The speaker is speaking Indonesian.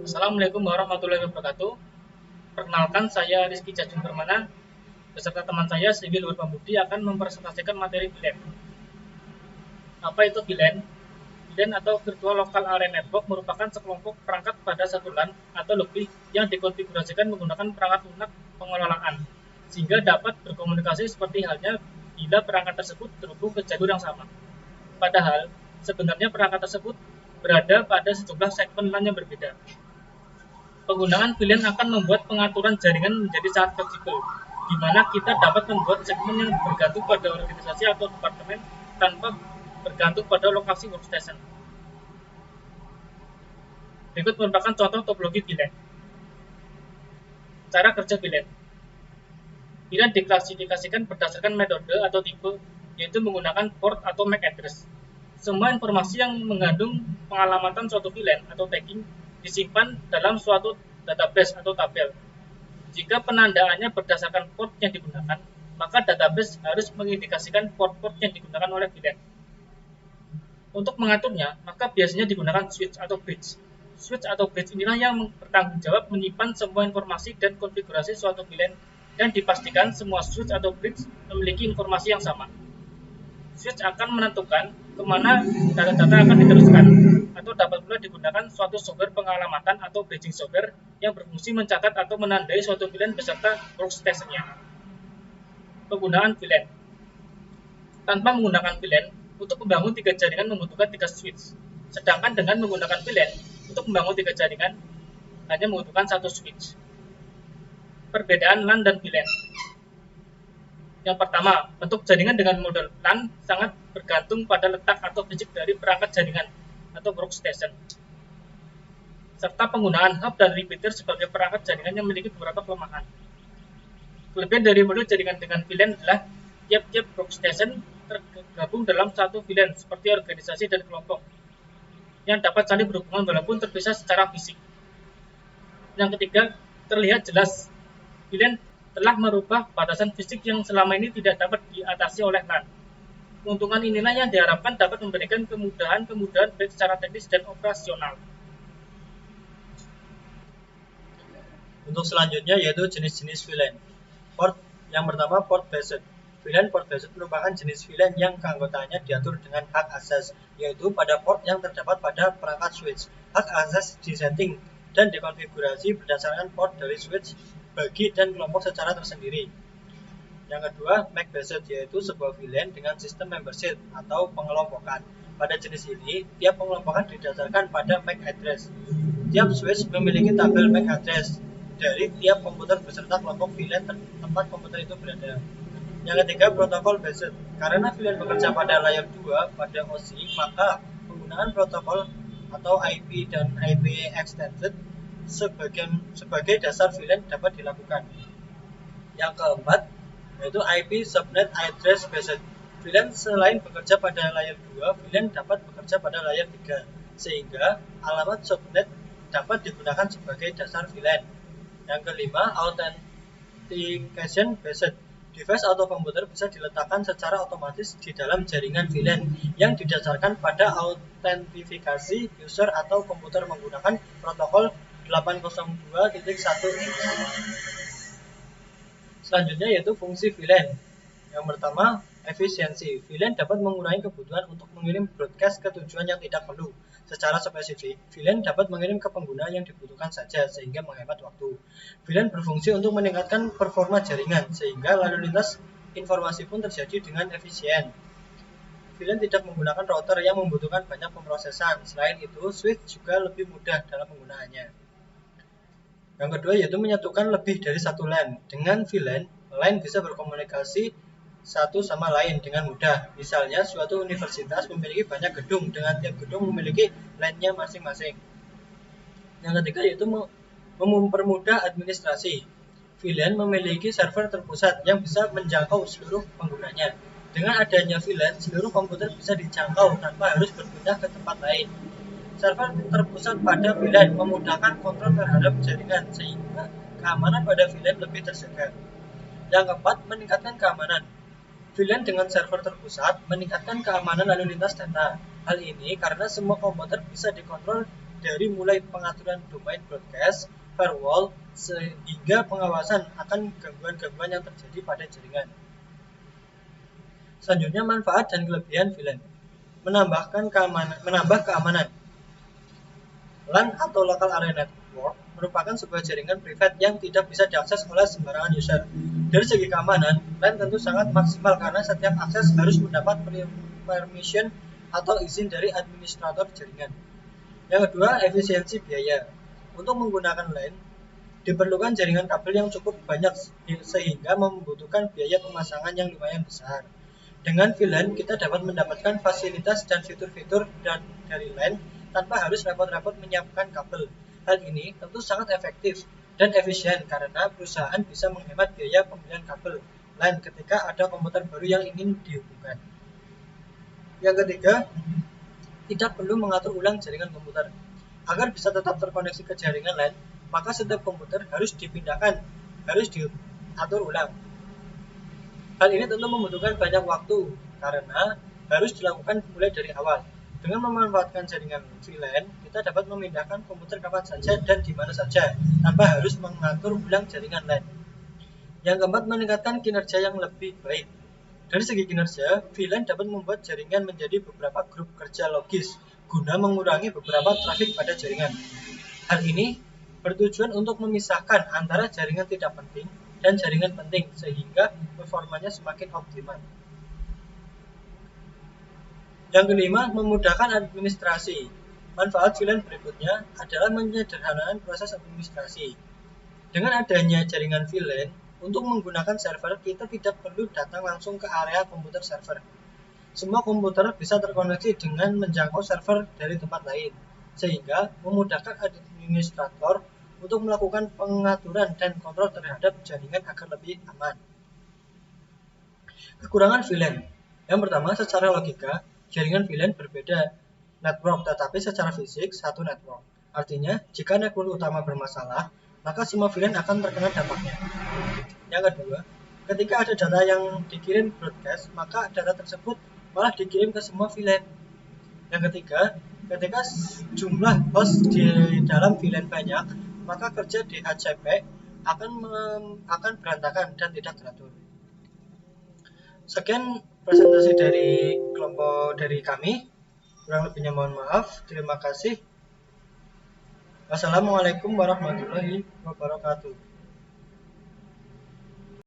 Assalamualaikum warahmatullahi wabarakatuh. Perkenalkan, saya Rizky Jajun Permana beserta teman saya Sigil Luhur Pambudi akan mempresentasikan materi VLAN. Apa itu VLAN? VLAN atau Virtual Local Area Network merupakan sekelompok perangkat pada satu LAN atau lebih yang dikonfigurasikan menggunakan perangkat lunak pengelolaan, sehingga dapat berkomunikasi seperti halnya bila perangkat tersebut terhubung ke jalur yang sama. Padahal, sebenarnya perangkat tersebut berada pada sejumlah segmen LAN yang berbeda. Penggunaan VLAN akan membuat pengaturan jaringan menjadi sangat fleksibel, di mana kita dapat membuat segmen yang bergantung pada organisasi atau departemen tanpa bergantung pada lokasi workstation. Berikut merupakan contoh topologi VLAN. Cara kerja VLAN. VLAN diklasifikasikan berdasarkan metode atau tipe, yaitu menggunakan port atau MAC address. Semua informasi yang mengandung pengalamatan suatu VLAN atau tagging disimpan dalam suatu database atau tabel. Jika penandaannya berdasarkan port yang digunakan, maka database harus mengindikasikan port-port yang digunakan oleh VLAN. Untuk mengaturnya, maka biasanya digunakan switch atau bridge. Switch atau bridge inilah yang bertanggung jawab menyimpan semua informasi dan konfigurasi suatu VLAN dan dipastikan semua switch atau bridge memiliki informasi yang sama. Switch akan menentukan kemana data-data akan diteruskan, atau dapat pula digunakan suatu software pengalamatan atau bridging software yang berfungsi mencatat atau menandai suatu VLAN beserta workstation-nya. Penggunaan VLAN. Tanpa menggunakan VLAN, untuk membangun 3 jaringan membutuhkan 3 switch. Sedangkan dengan menggunakan VLAN, untuk membangun 3 jaringan hanya membutuhkan 1 switch. Perbedaan LAN dan VLAN. Yang pertama, bentuk jaringan dengan model LAN sangat bergantung pada letak atau fisik dari perangkat jaringan atau workstation, serta penggunaan hub dan repeater sebagai perangkat jaringan yang memiliki beberapa kelemahan. Kelebihan dari model jaringan dengan VLAN adalah tiap-tiap workstation tergabung dalam satu VLAN seperti organisasi dan kelompok yang dapat saling berhubungan walaupun terpisah secara fisik. Yang ketiga, terlihat jelas VLAN telah merubah batasan fisik yang selama ini tidak dapat diatasi oleh LAN. Keuntungan inilah yang diharapkan dapat memberikan kemudahan baik secara teknis dan operasional. Untuk selanjutnya yaitu jenis-jenis VLAN. Port yang pertama, port based. VLAN port based merupakan jenis VLAN yang keanggotaannya diatur dengan hak akses, yaitu pada port yang terdapat pada perangkat switch. Hak akses disetting dan dikonfigurasi berdasarkan port dari switch, bagi dan kelompok secara tersendiri. Yang kedua, MAC based, yaitu sebuah VLAN dengan sistem membership atau pengelompokan. Pada jenis ini, tiap pengelompokan didasarkan pada MAC address. Tiap switch memiliki tabel MAC address dari tiap komputer beserta kelompok VLAN tempat komputer itu berada. Yang ketiga, protokol based. Karena VLAN bekerja pada layer 2 pada OSI, maka penggunaan protokol atau IP dan IP extended sebagai dasar VLAN dapat dilakukan. Yang keempat, yaitu IP subnet address based. VLAN selain bekerja pada layer 2, VLAN dapat bekerja pada layer 3, sehingga alamat subnet dapat digunakan sebagai dasar VLAN. Yang kelima, authentication based. Device atau komputer bisa diletakkan secara otomatis di dalam jaringan VLAN yang didasarkan pada autentifikasi user atau komputer menggunakan protokol 802.1. Selanjutnya yaitu fungsi VLAN. Yang pertama, efisiensi. VLAN dapat mengurangi kebutuhan untuk mengirim broadcast ke tujuan yang tidak perlu. Secara spesifik, VLAN dapat mengirim ke pengguna yang dibutuhkan saja sehingga menghemat waktu. VLAN berfungsi untuk meningkatkan performa jaringan sehingga lalu lintas informasi pun terjadi dengan efisien. VLAN tidak menggunakan router yang membutuhkan banyak pemrosesan. Selain itu, switch juga lebih mudah dalam penggunaannya. Yang kedua yaitu menyatukan lebih dari satu LAN. Dengan VLAN, LAN bisa berkomunikasi satu sama lain dengan mudah. Misalnya, suatu universitas memiliki banyak gedung, dengan tiap gedung memiliki LAN-nya masing-masing. Yang ketiga yaitu mempermudah administrasi. VLAN memiliki server terpusat yang bisa menjangkau seluruh penggunanya. Dengan adanya VLAN, seluruh komputer bisa dijangkau tanpa harus berpindah ke tempat lain. Server terpusat pada VLAN memudahkan kontrol terhadap jaringan sehingga keamanan pada VLAN lebih terjaga. Yang keempat, meningkatkan keamanan. VLAN dengan server terpusat meningkatkan keamanan lalu lintas data. Hal ini karena semua komputer bisa dikontrol dari mulai pengaturan domain broadcast, firewall, sehingga pengawasan akan gangguan-gangguan yang terjadi pada jaringan. Selanjutnya, manfaat dan kelebihan VLAN. Menambah keamanan. LAN atau Local Area Network merupakan sebuah jaringan privat yang tidak bisa diakses oleh sembarangan user. Dari segi keamanan, LAN tentu sangat maksimal karena setiap akses harus mendapat permission atau izin dari administrator jaringan. Yang kedua, efisiensi biaya. Untuk menggunakan LAN, diperlukan jaringan kabel yang cukup banyak sehingga membutuhkan biaya pemasangan yang lumayan besar. Dengan VLAN, kita dapat mendapatkan fasilitas dan fitur-fitur dari LAN tanpa harus repot-repot menyiapkan kabel. Hal ini tentu sangat efektif dan efisien karena perusahaan bisa menghemat biaya pembelian kabel LAN ketika ada komputer baru yang ingin dihubungkan. Yang ketiga, tidak perlu mengatur ulang jaringan komputer. Agar bisa tetap terkoneksi ke jaringan LAN, maka setiap komputer harus diatur ulang. Hal ini tentu membutuhkan banyak waktu karena harus dilakukan mulai dari awal. Dengan memanfaatkan jaringan VLAN, kita dapat memindahkan komputer kapan saja dan di mana saja tanpa harus mengatur ulang jaringan LAN. Yang keempat, meningkatkan kinerja yang lebih baik. Dari segi kinerja, VLAN dapat membuat jaringan menjadi beberapa grup kerja logis guna mengurangi beberapa trafik pada jaringan. Hal ini bertujuan untuk memisahkan antara jaringan tidak penting dan jaringan penting sehingga performanya semakin optimal. Yang kelima, memudahkan administrasi. Manfaat VLAN berikutnya adalah menyederhanakan proses administrasi. Dengan adanya jaringan VLAN, untuk menggunakan server, kita tidak perlu datang langsung ke area komputer server. Semua komputer bisa terkoneksi dengan menjangkau server dari tempat lain, sehingga memudahkan administrator untuk melakukan pengaturan dan kontrol terhadap jaringan agar lebih aman. Kekurangan VLAN. Yang pertama, secara logika, jaringan VLAN berbeda network, tetapi secara fisik satu network. Artinya, jika network utama bermasalah, maka semua VLAN akan terkena dampaknya. Yang kedua, ketika ada data yang dikirim broadcast, maka data tersebut malah dikirim ke semua VLAN. Yang ketiga, ketika jumlah host di dalam VLAN banyak, maka kerja DHCP akan berantakan dan tidak teratur. Sekian presentasi dari kelompok dari kami. Kurang lebihnya mohon maaf. Terima kasih. Wassalamualaikum warahmatullahi wabarakatuh.